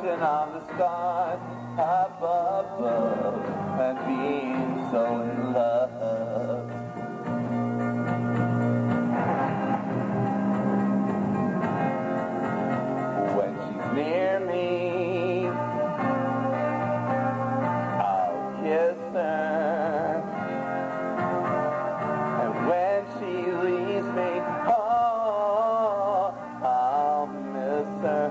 wishing on the stars up above and being so in love. When she's near me, I'll kiss her, and when she leaves me, oh, I'll miss her.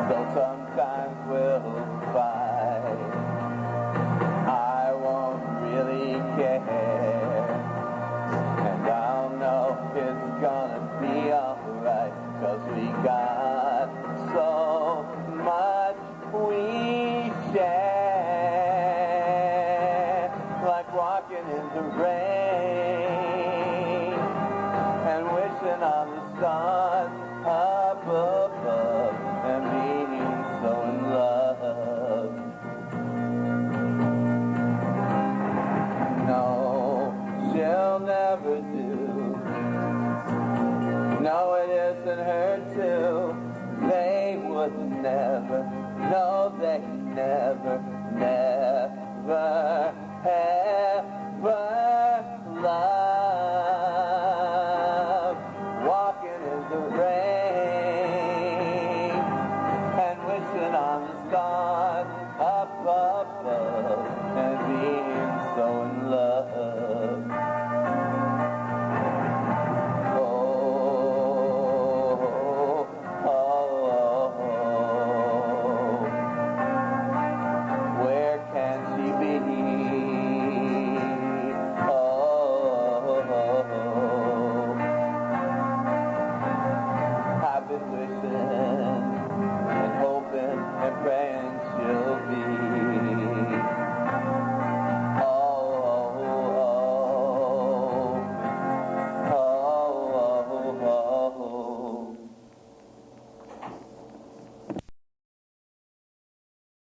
Though sometimes we'll fight, I won't really care, and I'll know it's gonna be alright, 'cause we got so much we share, like walking in the rain and wishing on the stars up above and being so in love. No, she'll never do. No, it isn't her too. They would never, no, they never, never have.